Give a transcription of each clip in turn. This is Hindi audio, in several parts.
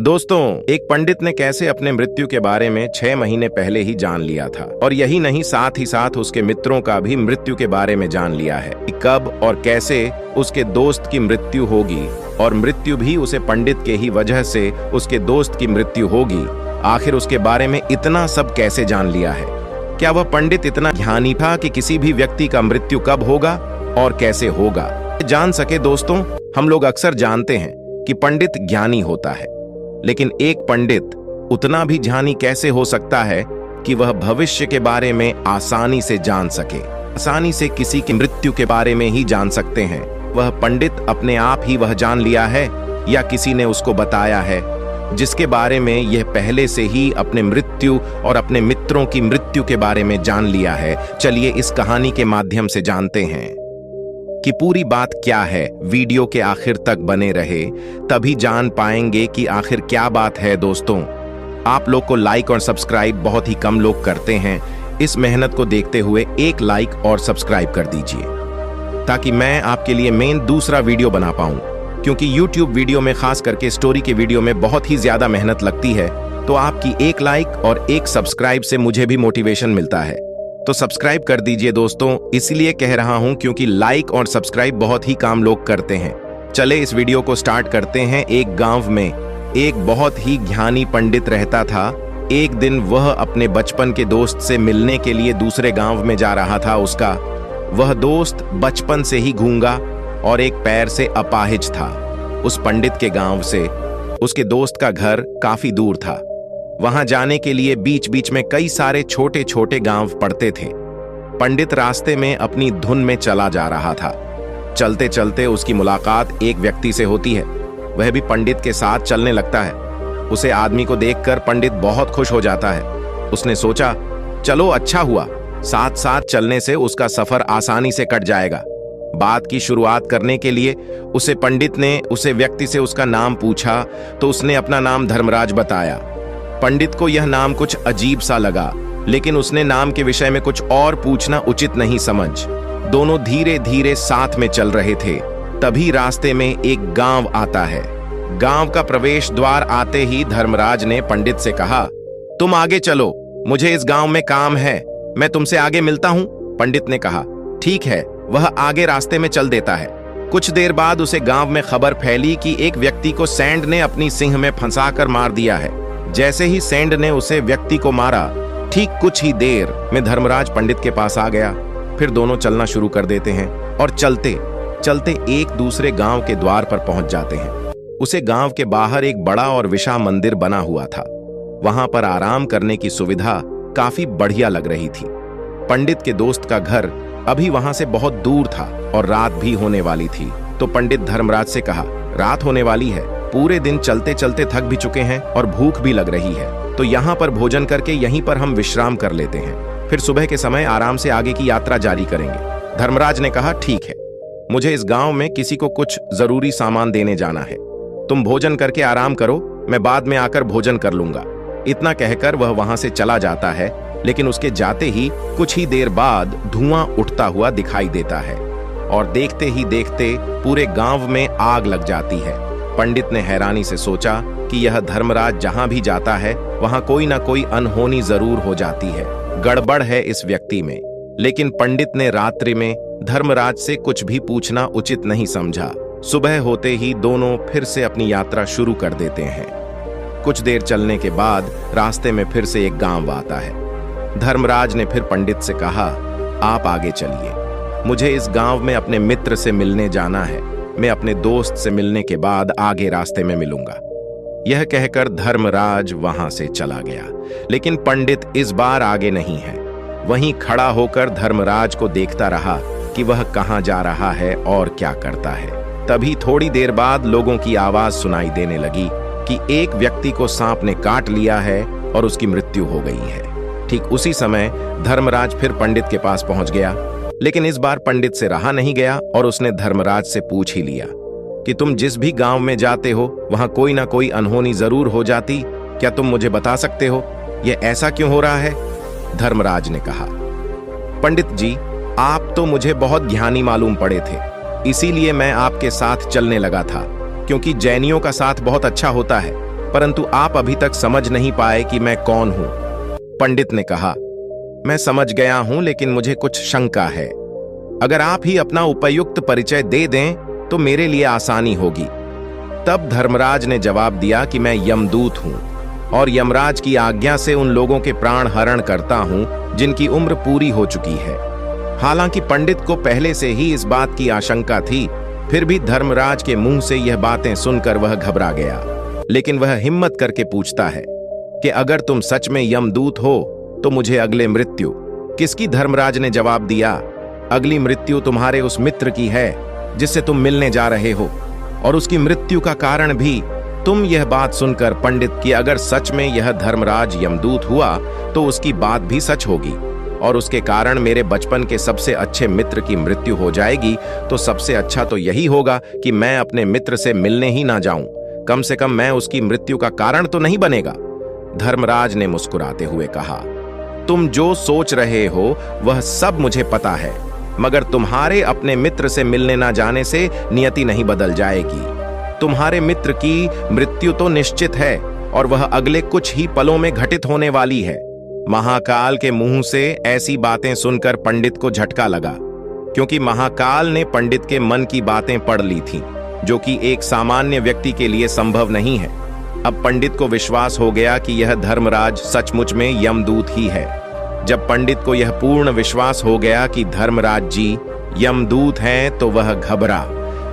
दोस्तों, एक पंडित ने कैसे अपने मृत्यु के बारे में 6 महीने पहले ही जान लिया था, और यही नहीं, साथ ही साथ उसके मित्रों का भी मृत्यु के बारे में जान लिया है कि कब और कैसे उसके दोस्त की मृत्यु होगी, और मृत्यु भी उसे पंडित के ही वजह से उसके दोस्त की मृत्यु होगी। आखिर उसके बारे में इतना सब कैसे जान लिया है? क्या वह पंडित इतना ज्ञानी था कि किसी भी व्यक्ति का मृत्यु कब होगा और कैसे होगा जान सके? दोस्तों, हम लोग अक्सर जानते हैं कि पंडित ज्ञानी होता है, लेकिन एक पंडित उतना भी ज्ञानी कैसे हो सकता है कि वह भविष्य के बारे में आसानी से जान सके, आसानी से किसी की मृत्यु के बारे में ही जान सकते हैं? वह पंडित अपने आप ही वह जान लिया है या किसी ने उसको बताया है, जिसके बारे में यह पहले से ही अपने मृत्यु और अपने मित्रों की मृत्यु के बारे में जान लिया है? चलिए इस कहानी के माध्यम से जानते हैं कि पूरी बात क्या है। वीडियो के आखिर तक बने रहे, तभी जान पाएंगे कि आखिर क्या बात है। दोस्तों, आप लोग को लाइक और सब्सक्राइब बहुत ही कम लोग करते हैं। इस मेहनत को देखते हुए एक लाइक और सब्सक्राइब कर दीजिए, ताकि मैं आपके लिए मेन दूसरा वीडियो बना पाऊं, क्योंकि YouTube वीडियो में, खास करके स्टोरी के वीडियो में बहुत ही ज्यादा मेहनत लगती है। तो आपकी एक लाइक और एक सब्सक्राइब से मुझे भी मोटिवेशन मिलता है, तो सब्सक्राइब कर दीजिए दोस्तों। इसलिए कह रहा हूं क्योंकि लाइक और सब्सक्राइब बहुत ही काम लोग करते हैं। चले इस वीडियो को स्टार्ट करते हैं। एक गांव में एक बहुत ही ज्ञानी पंडित रहता था। एक दिन वह अपने बचपन के दोस्त से मिलने के लिए दूसरे गांव में जा रहा था। उसका वह दोस्त बचपन से ही गूंगा और एक पैर से अपाहिज था। उस पंडित के गांव से उसके दोस्त का घर काफी दूर था। वहां जाने के लिए बीच बीच में कई सारे छोटे छोटे गांव पड़ते थे। पंडित रास्ते में अपनी धुन में चला जा रहा था। चलते चलते उसकी मुलाकात एक व्यक्ति से होती है। वह भी पंडित के साथ चलने लगता है। उसे आदमी को देखकर पंडित बहुत खुश हो जाता है। उसने सोचा, चलो अच्छा हुआ, साथ साथ चलने से उसका सफर आसानी से कट जाएगा। बात की शुरुआत करने के लिए उसे पंडित ने उसे व्यक्ति से उसका नाम पूछा, तो उसने अपना नाम धर्मराज बताया। पंडित को यह नाम कुछ अजीब सा लगा, लेकिन उसने नाम के विषय में कुछ और पूछना उचित नहीं समझ। दोनों धीरे धीरे साथ में चल रहे थे। तभी रास्ते में एक गांव आता है। गांव का प्रवेश द्वार आते ही धर्मराज ने पंडित से कहा, तुम आगे चलो, मुझे इस गांव में काम है, मैं तुमसे आगे मिलता हूं। पंडित ने कहा, ठीक है। वह आगे रास्ते में चल देता है। कुछ देर बाद उसे गांव में खबर फैली कि एक व्यक्ति को सैंड ने अपनी सिंह में फंसाकर मार दिया है। जैसे ही सैंड ने उसे व्यक्ति को मारा, ठीक कुछ ही देर में धर्मराज पंडित के पास आ गया। फिर दोनों चलना शुरू कर देते हैं और चलते चलते एक दूसरे गांव के द्वार पर पहुंच जाते हैं। उसे गांव के बाहर एक बड़ा और विशाल मंदिर बना हुआ था। वहां पर आराम करने की सुविधा काफी बढ़िया लग रही थी। पंडित के दोस्त का घर अभी वहां से बहुत दूर था और रात भी होने वाली थी। तो पंडित धर्मराज से कहा, रात होने वाली है, पूरे दिन चलते चलते थक भी चुके हैं और भूख भी लग रही है, तो यहाँ पर भोजन करके यहीं पर हम विश्राम कर लेते हैं, फिर सुबह के समय आराम से आगे की यात्रा जारी करेंगे। धर्मराज ने कहा, ठीक है, मुझे इस गांव में किसी को कुछ जरूरी सामान देने जाना है, तुम भोजन करके आराम करो, मैं बाद में आकर भोजन कर लूंगा। इतना कहकर वह वहां से चला जाता है, लेकिन उसके जाते ही कुछ ही देर बाद धुआं उठता हुआ दिखाई देता है और देखते ही देखते पूरे गांव में आग लग जाती है। पंडित ने हैरानी से सोचा कि यह धर्मराज जहां भी जाता है वहां कोई ना कोई अनहोनी जरूर हो जाती है, गड़बड़ है इस व्यक्ति में। लेकिन पंडित ने रात्रि में धर्मराज से कुछ भी पूछना उचित नहीं समझा। सुबह होते ही दोनों फिर से अपनी यात्रा शुरू कर देते हैं। कुछ देर चलने के बाद रास्ते में फिर से एक गांव आता है। धर्मराज ने फिर पंडित से कहा, आप आगे चलिए, मुझे इस गांव में अपने मित्र से मिलने जाना है, मैं अपने दोस्त से मिलने के बाद आगे रास्ते में मिलूंगा। यह कहकर धर्मराज वहां से चला गया, लेकिन पंडित इस बार आगे नहीं है। वहीं खड़ा होकर धर्मराज को देखता रहा कि वह कहां जा रहा है और क्या करता है। तभी थोड़ी देर बाद लोगों की आवाज सुनाई देने लगी कि एक व्यक्ति को सांप ने काट लिया है और उसकी मृत्यु हो गई है। ठीक उसी समय धर्मराज फिर पंडित के पास पहुंच गया, लेकिन इस बार पंडित से रहा नहीं गया और उसने धर्मराज से पूछ ही लिया कि तुम जिस भी गांव में जाते हो वहां कोई ना कोई अनहोनी जरूर हो जाती, क्या तुम मुझे बता सकते हो यह ऐसा क्यों हो रहा है? धर्मराज ने कहा, पंडित जी, आप तो मुझे बहुत ज्ञानी मालूम पड़े थे, इसीलिए मैं आपके साथ चलने लगा था, क्योंकि जैनियों का साथ बहुत अच्छा होता है। परंतु आप अभी तक समझ नहीं पाए कि मैं कौन हूं। पंडित ने कहा, मैं समझ गया हूं, लेकिन मुझे कुछ शंका है। अगर आप ही अपना उपयुक्त परिचय दे दें तो मेरे लिए आसानी होगी। तब धर्मराज ने जवाब दिया कि मैं यमदूत हूं और यमराज की आज्ञा से उन लोगों के प्राण हरण करता हूं जिनकी उम्र पूरी हो चुकी है। हालांकि पंडित को पहले से ही इस बात की आशंका थी, फिर भी धर्मराज के मुंह से यह बातें सुनकर वह घबरा गया। लेकिन वह हिम्मत करके पूछता है कि अगर तुम सच में यमदूत हो तो मुझे अगले मृत्यु किसकी? धर्मराज ने जवाब दिया, अगली मृत्यु तुम्हारे उस मित्र की है जिससे तुम मिलने जा रहे हो, और उसकी मृत्यु का कारण भी। तुम यह बात सुनकर पंडित कि अगर सच में यह धर्मराज यमदूत हुआ तो उसकी बात भी सच होगी और उसके कारण मेरे बचपन के सबसे अच्छे मित्र की मृत्यु हो जाएगी, तो सबसे अच्छा तो यही होगा कि मैं अपने मित्र से मिलने ही ना जाऊं। कम से कम मैं उसकी मृत्यु का कारण तो नहीं बनेगा। धर्मराज ने मुस्कुराते हुए कहा, तुम जो सोच रहे हो वह सब मुझे पता है, मगर तुम्हारे अपने मित्र से मिलने ना जाने से नियति नहीं बदल जाएगी। तुम्हारे मित्र की मृत्यु तो निश्चित है और वह अगले कुछ ही पलों में घटित होने वाली है। महाकाल के मुंह से ऐसी बातें सुनकर पंडित को झटका लगा, क्योंकि महाकाल ने पंडित के मन की बातें पढ़ ली थीं, जो कि एक सामान्य व्यक्ति के लिए संभव नहीं है। अब पंडित को विश्वास हो गया कि यह धर्मराज सचमुच में यमदूत ही है। जब पंडित को यह पूर्ण विश्वास हो गया कि धर्मराज जी यमदूत हैं, तो वह घबरा।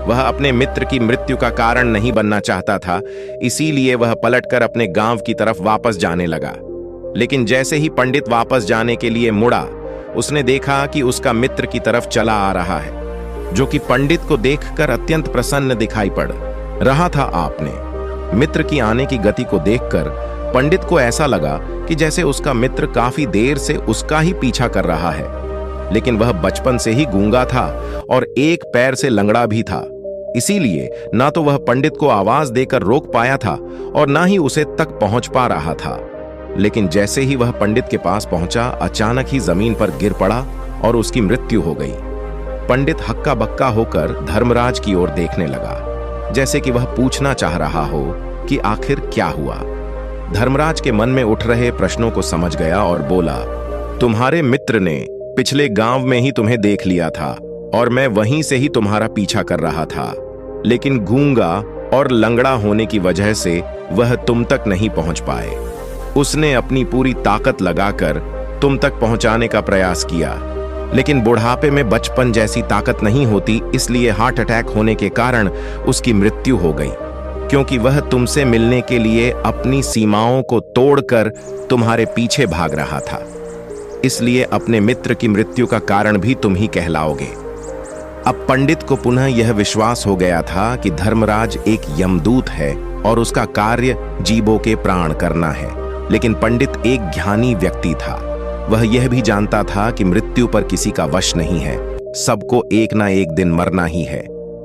वह अपने मित्र की मृत्यु का कारण नहीं बनना चाहता था, इसीलिए वह पलटकर अपने गांव की तरफ वापस जाने लगा। लेकिन जैसे ही पंडित वापस जाने के लिए मुड़ा, उसने देखा कि उसका मित्र की तरफ चला आ रहा है, जो कि पंडित को देखकर अत्यंत प्रसन्न दिखाई पड़ रहा था। आपने मित्र की आने की गति को देखकर पंडित को ऐसा लगा कि जैसे उसका मित्र काफी देर से उसका ही पीछा कर रहा है, लेकिन वह बचपन से ही गूंगा था और एक पैर से लंगड़ा भी था। इसीलिए ना तो वह पंडित को आवाज देकर रोक पाया था और ना ही उसे तक पहुंच पा रहा था। लेकिन जैसे ही वह पंडित के पास पहुंचा, अचानक ही जमीन पर गिर पड़ा और उसकी मृत्यु हो गई। पंडित हक्का बक्का होकर धर्मराज की ओर देखने लगा, जैसे कि वह पूछना चाह रहा हो कि आखिर क्या हुआ। धर्मराज के मन में उठ रहे प्रश्नों को समझ गया और बोला, तुम्हारे मित्र ने पिछले गांव में ही तुम्हें देख लिया था और मैं वहीं से ही तुम्हारा पीछा कर रहा था, लेकिन गूंगा और लंगड़ा होने की वजह से वह तुम तक नहीं पहुंच पाए। उसने अपनी पूरी ताकत लगाकर तुम तक पहुंचाने का प्रयास किया, लेकिन बुढ़ापे में बचपन जैसी ताकत नहीं होती, इसलिए हार्ट अटैक होने के कारण उसकी मृत्यु हो गई, क्योंकि वह तुमसे मिलने के लिए अपनी सीमाओं को तोड़कर तुम्हारे पीछे भाग रहा था। इसलिए अपने मित्र की मृत्यु का कारण भी तुम ही कहलाओगे। अब पंडित को पुनः यह विश्वास हो गया था कि धर्मराज एक यमदूत है और उसका कार्य जीवों के प्राण करना है। लेकिन पंडित एक ज्ञानी व्यक्ति था। वह यह भी जानता था कि मृत्यु पर किसी का वश नहीं है, सबको एक ना एक दिन मरना ही है।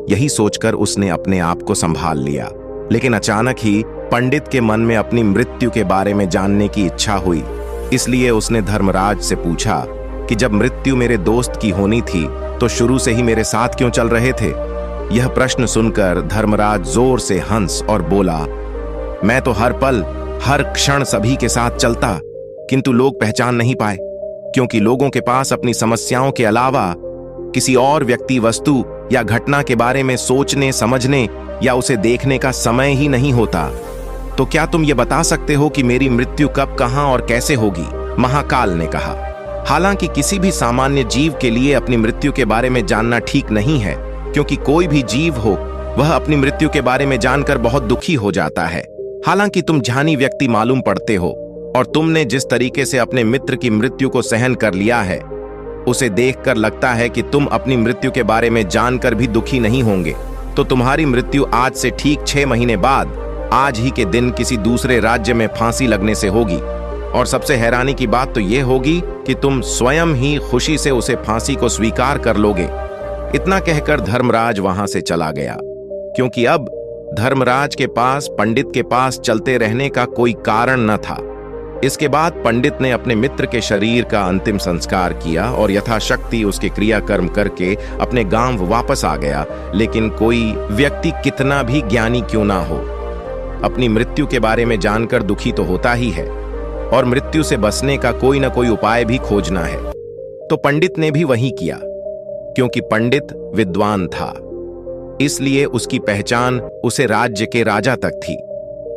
यही सोचकर उसने अपने आप को संभाल लिया। लेकिन अचानक ही पंडित के मन में अपनी मृत्यु के बारे में जानने की इच्छा हुई। इसलिए उसने धर्मराज से पूछा कि जब मृत्यु मेरे दोस्त की होनी थी तो शुरू से ही मेरे साथ क्यों चल रहे थे? यह प्रश्न सुनकर धर्मराज जोर से हंस और बोला, मैं तो हर पल हर क्षण सभी के साथ चलता, किंतु लोग पहचान नहीं पाए, क्योंकि लोगों के पास अपनी समस्याओं के अलावा किसी और व्यक्ति, वस्तु या घटना के बारे में सोचने, समझने या उसे देखने का समय ही नहीं होता। तो क्या तुम ये बता सकते हो कि मेरी मृत्यु कब, कहां और कैसे होगी? महाकाल ने कहा। हालांकि किसी भी सामान्य जीव के लिए अपनी मृत्यु के बारे में जानना ठीक नहीं है, क्योंकि कोई भी जीव हो वह अपनी मृत्यु के बारे में जानकर बहुत दुखी हो जाता है। हालांकि तुम ज्ञानी व्यक्ति मालूम पड़ते हो और तुमने जिस तरीके से अपने मित्र की मृत्यु को सहन कर लिया है, उसे देखकर लगता है कि तुम अपनी मृत्यु के बारे में जानकर भी दुखी नहीं होंगे। तो तुम्हारी मृत्यु आज से ठीक 6 महीने बाद आज ही के दिन किसी दूसरे राज्य में फांसी लगने से होगी। और सबसे हैरानी की बात तो यह होगी कि तुम स्वयं ही खुशी से उसे फांसी को स्वीकार कर लोगे। इतना कहकर धर्मराज वहां से चला गया, क्योंकि अब धर्मराज के पास पंडित के पास चलते रहने का कोई कारण न था। इसके बाद पंडित ने अपने मित्र के शरीर का अंतिम संस्कार किया और यथाशक्ति उसके क्रियाकर्म करके अपने गांव वापस आ गया। लेकिन कोई व्यक्ति कितना भी ज्ञानी क्यों ना हो, अपनी मृत्यु के बारे में जानकर दुखी तो होता ही है, और मृत्यु से बचने का कोई ना कोई उपाय भी खोजना है। तो पंडित ने भी वही किया। क्योंकि पंडित विद्वान था, इसलिए उसकी पहचान उसे राज्य के राजा तक थी।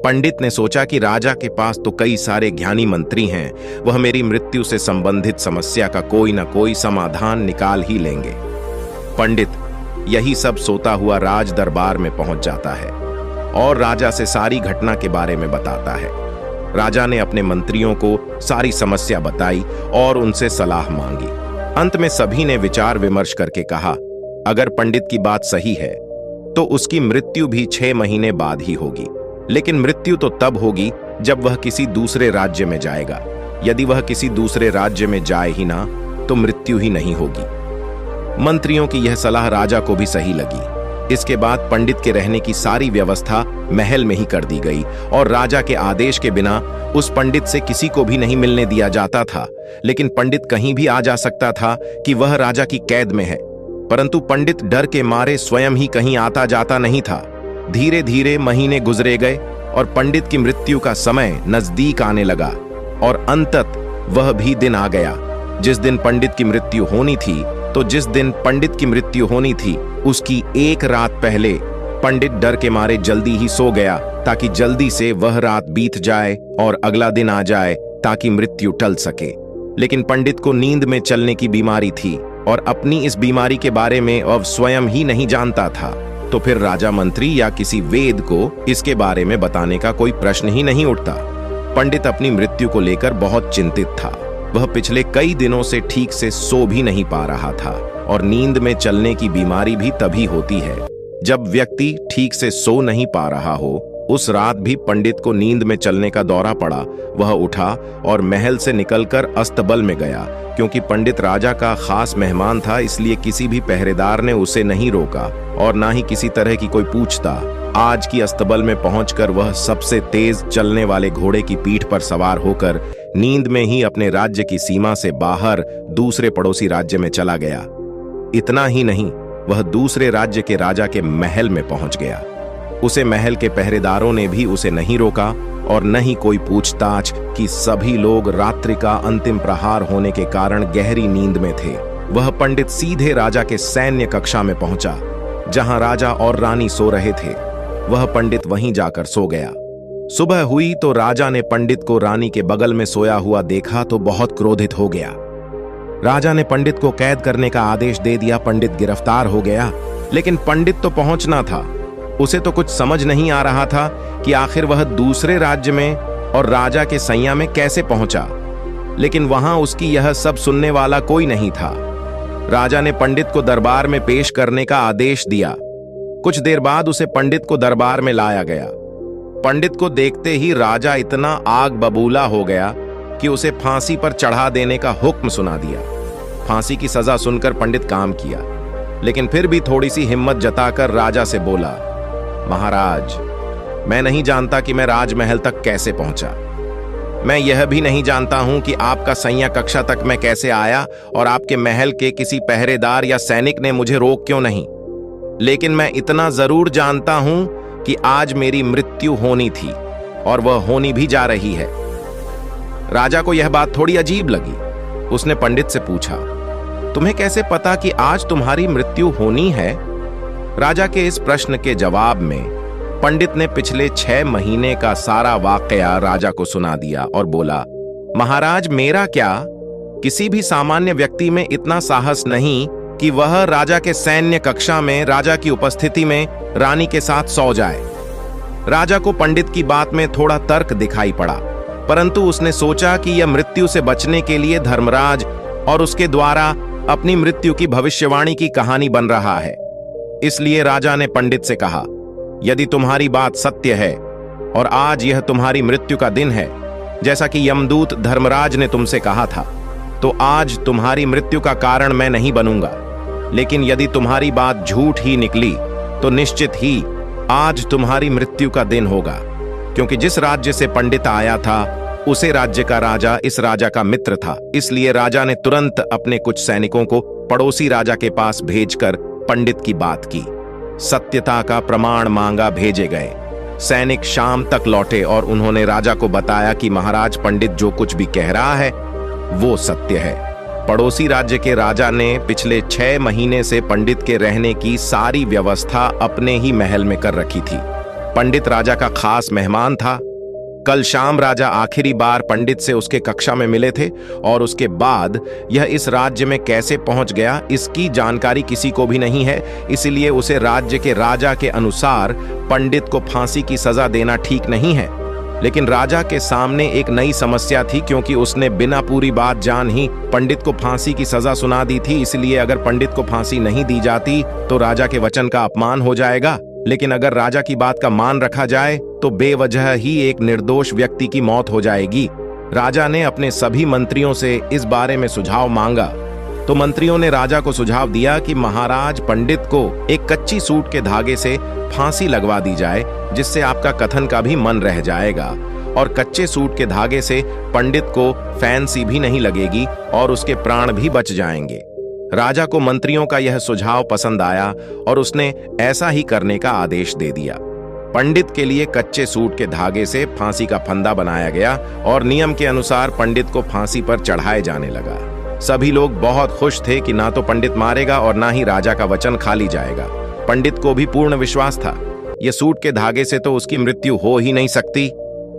पंडित ने सोचा कि राजा के पास तो कई सारे ज्ञानी मंत्री हैं, वह मेरी मृत्यु से संबंधित समस्या का कोई ना कोई समाधान निकाल ही लेंगे। पंडित यही सब सोता हुआ राज दरबार में पहुंच जाता है और राजा से सारी घटना के बारे में बताता है। राजा ने अपने मंत्रियों को सारी समस्या बताई और उनसे सलाह मांगी। अंत में सभी ने विचार विमर्श करके कहा, अगर पंडित की बात सही है तो उसकी मृत्यु भी 6 महीने बाद ही होगी, लेकिन मृत्यु तो तब होगी जब वह किसी दूसरे राज्य में जाएगा। यदि वह किसी दूसरे राज्य में जाए ही ना तो मृत्यु ही नहीं होगी। मंत्रियों की यह सलाह राजा को भी सही लगी। इसके बाद पंडित के रहने की सारी व्यवस्था महल में ही कर दी गई और राजा के आदेश के बिना उस पंडित से किसी को भी नहीं मिलने दिया जाता था। लेकिन पंडित कहीं भी आ जा सकता था कि वह राजा की कैद में है, परंतु पंडित डर के मारे स्वयं ही कहीं आता जाता नहीं था। धीरे धीरे महीने गुजरे गए और पंडित की मृत्यु का समय नजदीक आने लगा और अंतत वह भी दिन आ गया जिस दिन पंडित की मृत्यु होनी थी। तो जिस दिन पंडित की मृत्यु होनी थी उसकी एक रात पहले पंडित डर के मारे जल्दी ही सो गया ताकि जल्दी से वह रात बीत जाए और अगला दिन आ जाए ताकि मृत्यु टल सके। लेकिन पंडित को नींद में चलने की बीमारी थी और अपनी इस बीमारी के बारे में वह स्वयं ही नहीं जानता था। तो फिर राजा मंत्री या किसी वेद को इसके बारे में बताने का कोई प्रश्न ही नहीं उठता। पंडित अपनी मृत्यु को लेकर बहुत चिंतित था। वह पिछले कई दिनों से ठीक से सो भी नहीं पा रहा था और नींद में चलने की बीमारी भी तभी होती है जब व्यक्ति ठीक से सो नहीं पा रहा हो। उस रात भी पंडित को नींद में चलने का दौरा पड़ा। वह उठा और महल से निकलकर अस्तबल में गया। क्योंकि पंडित राजा का खास मेहमान था, इसलिए किसी भी पहरेदार ने उसे नहीं रोका और ना ही किसी तरह की कोई पूछता। आज की अस्तबल में पहुंचकर वह सबसे तेज चलने वाले घोड़े की पीठ पर सवार होकर नींद में ही अपने राज्य की सीमा से बाहर दूसरे पड़ोसी राज्य में चला गया। इतना ही नहीं, वह दूसरे राज्य के राजा के महल में पहुंच गया। उसे महल के पहरेदारों ने भी उसे नहीं रोका और न ही कोई पूछताछ कि सभी लोग रात्रि का अंतिम प्रहार होने के कारण गहरी नींद में थे। वह पंडित सीधे राजा के सैन्य कक्षा में पहुंचा जहां राजा और रानी सो रहे थे। वह पंडित वहीं जाकर सो गया। सुबह हुई तो राजा ने पंडित को रानी के बगल में सोया हुआ देखा तो बहुत क्रोधित हो गया। राजा ने पंडित को कैद करने का आदेश दे दिया। पंडित गिरफ्तार हो गया, लेकिन पंडित तो पहुंचना था। उसे तो कुछ समझ नहीं आ रहा था कि आखिर वह दूसरे राज्य में और राजा के सैया में कैसे पहुंचा। लेकिन वहां उसकी यह सब सुनने वाला कोई नहीं था। राजा ने पंडित को दरबार में पेश करने का आदेश दिया। कुछ देर बाद उसे पंडित को दरबार में लाया गया। पंडित को देखते ही राजा इतना आग बबूला हो गया कि उसे फांसी पर चढ़ा देने का हुक्म सुना दिया। फांसी की सजा सुनकर पंडित काम किया, लेकिन फिर भी थोड़ी सी हिम्मत जताकर राजा से बोला, महाराज, मैं नहीं जानता कि मैं राजमहल तक कैसे पहुंचा। मैं यह भी नहीं जानता हूं कि आपका सैया कक्षा तक मैं कैसे आया और आपके महल के किसी पहरेदार या सैनिक ने मुझे रोक क्यों नहीं। लेकिन मैं इतना जरूर जानता हूं कि आज मेरी मृत्यु होनी थी और वह होनी भी जा रही है। राजा को यह बात थोड़ी अजीब लगी। उसने पंडित से पूछा, तुम्हें कैसे पता कि आज तुम्हारी मृत्यु होनी है? राजा के इस प्रश्न के जवाब में पंडित ने पिछले 6 महीने का सारा वाकया राजा को सुना दिया और बोला, महाराज, मेरा क्या, किसी भी सामान्य व्यक्ति में इतना साहस नहीं कि वह राजा के सैन्य कक्षा में राजा की उपस्थिति में रानी के साथ सो जाए। राजा को पंडित की बात में थोड़ा तर्क दिखाई पड़ा, परंतु उसने सोचा कि यह मृत्यु से बचने के लिए धर्मराज और उसके द्वारा अपनी मृत्यु की भविष्यवाणी की कहानी बन रहा है। इसलिए राजा ने पंडित से कहा, यदि तुम्हारी बात सत्य है और आज यह तुम्हारी मृत्यु का दिन है, जैसा कि यमदूत धर्मराज ने तुमसे कहा था, तो आज तुम्हारी मृत्यु का कारण मैं नहीं बनूंगा। लेकिन यदि तुम्हारी बात झूठ ही निकली तो निश्चित ही आज तुम्हारी मृत्यु का दिन होगा, क्योंकि जिस राज्य से पंडित आया था उसे राज्य का राजा इस राजा का मित्र था। इसलिए राजा ने तुरंत अपने कुछ सैनिकों को पड़ोसी राजा के पास भेजकर पंडित की बात की, सत्यता का प्रमाण मांगा। भेजे गए सैनिक शाम तक लौटे और उन्होंने राजा को बताया कि महाराज पंडित जो कुछ भी कह रहा है वो सत्य है। पड़ोसी राज्य के राजा ने पिछले 6 महीने से पंडित के रहने की सारी व्यवस्था अपने ही महल में कर रखी थी। पंडित राजा का खास मेहमान था। कल शाम राजा आखिरी बार पंडित से उसके कक्षा में मिले थे और उसके बाद यह इस राज्य में कैसे पहुंच गया इसकी जानकारी किसी को भी नहीं है। इसलिए उसे राज्य के राजा के अनुसार पंडित को फांसी की सजा देना ठीक नहीं है। लेकिन राजा के सामने एक नई समस्या थी, क्योंकि उसने बिना पूरी बात जान ही पंडित को फांसी की सजा सुना दी थी। इसलिए अगर पंडित को फांसी नहीं दी जाती तो राजा के वचन का अपमान हो जाएगा, लेकिन अगर राजा की बात का मान रखा जाए तो बेवजह ही एक निर्दोष व्यक्ति की मौत हो जाएगी। राजा ने अपने सभी मंत्रियों से इस बारे में सुझाव मांगा तो मंत्रियों ने राजा को सुझाव दिया कि महाराज पंडित को एक कच्ची सूट के धागे से फांसी लगवा दी जाए, जिससे आपका कथन का भी मन रह जाएगा और कच्चे सूट के धागे से पंडित को फैंसी भी नहीं लगेगी और उसके प्राण भी बच जाएंगे। राजा को मंत्रियों का यह सुझाव पसंद आया और उसने ऐसा ही करने का आदेश दे दिया। पंडित के लिए कच्चे सूट के धागे से फांसी का फंदा बनाया गया और नियम के अनुसार पंडित को फांसी पर चढ़ाए जाने लगा। सभी लोग बहुत खुश थे कि ना तो पंडित मारेगा और ना ही राजा का वचन खाली जाएगा। पंडित को भी पूर्ण विश्वास था ये सूट के धागे से तो उसकी मृत्यु हो ही नहीं सकती,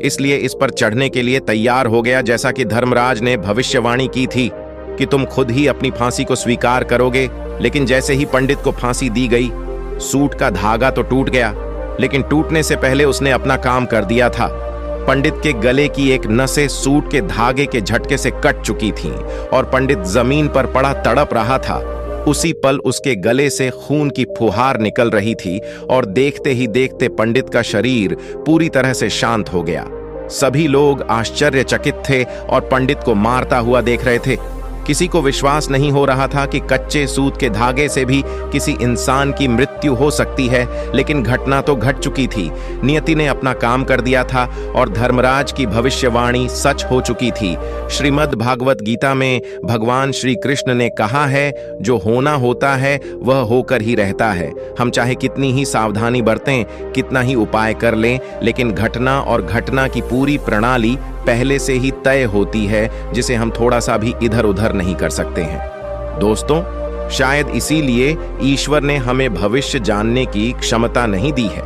इसलिए इस पर चढ़ने के लिए तैयार हो गया। जैसा कि धर्मराज ने भविष्यवाणी की थी कि तुम खुद ही अपनी फांसी को स्वीकार करोगे। लेकिन जैसे ही पंडित को फांसी दी गई, सूट का धागा तो टूट गया, लेकिन टूटने से पहले उसने अपना काम कर दिया था। पंडित के गले की एक नसें सूट के धागे के झटके से कट चुकी थीं और पंडित जमीन पर पड़ा तड़प रहा था। उसी पल उसके गले से खून की फुहार निकल रही थी और देखते ही देखते पंडित का शरीर पूरी तरह से शांत हो गया। सभी लोग आश्चर्यचकित थे और पंडित को मारता हुआ देख रहे थे। किसी को विश्वास नहीं हो रहा था कि कच्चे सूत के धागे से भी किसी इंसान की मृत्यु हो सकती है, लेकिन घटना तो घट चुकी थी। नियति ने अपना काम कर दिया था और धर्मराज की भविष्यवाणी सच हो चुकी थी। श्रीमद् भागवत गीता में भगवान श्री कृष्ण ने कहा है, जो होना होता है वह होकर ही रहता है। हम चाहे कितनी ही सावधानी बरतें, कितना ही उपाय कर लें, लेकिन घटना और घटना की पूरी प्रणाली पहले से ही तय होती है, जिसे हम थोड़ा सा भी इधर उधर नहीं कर सकते हैं। दोस्तों, शायद इसीलिए ईश्वर ने हमें भविष्य जानने की क्षमता नहीं दी है,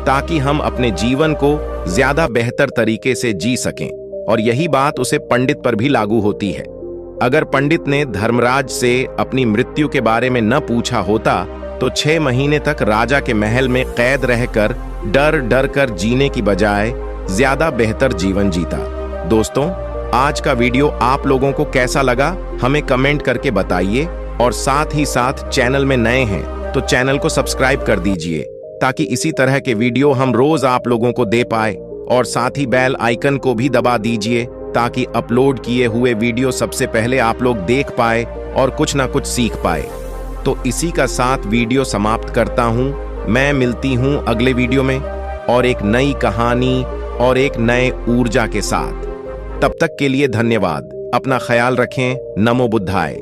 ताकि हम अपने जीवन को ज्यादा बेहतर तरीके से जी सकें। और यही बात उसे पंडित पर भी लागू होती है। अगर पंडित ने धर्मराज से अपनी मृत्यु के बारे में न पूछा होता तो 6 महीने तक राजा के महल में कैद रहकर डर डर कर जीने की बजाय ज्यादा बेहतर जीवन जीता। दोस्तों, आज का वीडियो आप लोगों को कैसा लगा हमें कमेंट करके बताइए, और साथ ही साथ चैनल में नए हैं तो चैनल को सब्सक्राइब कर दीजिए, ताकि इसी तरह के वीडियो हम रोज आप लोगों को दे पाए। और साथ ही बेल आइकन को भी दबा दीजिए, ताकि अपलोड किए हुए वीडियो सबसे पहले आप लोग देख पाए और कुछ ना कुछ सीख पाए। तो इसी का साथ वीडियो समाप्त करता हूं। मैं मिलती हूं अगले वीडियो में और एक नई कहानी और एक नए ऊर्जा के साथ। तब तक के लिए धन्यवाद। अपना ख्याल रखें। नमो बुद्धाय।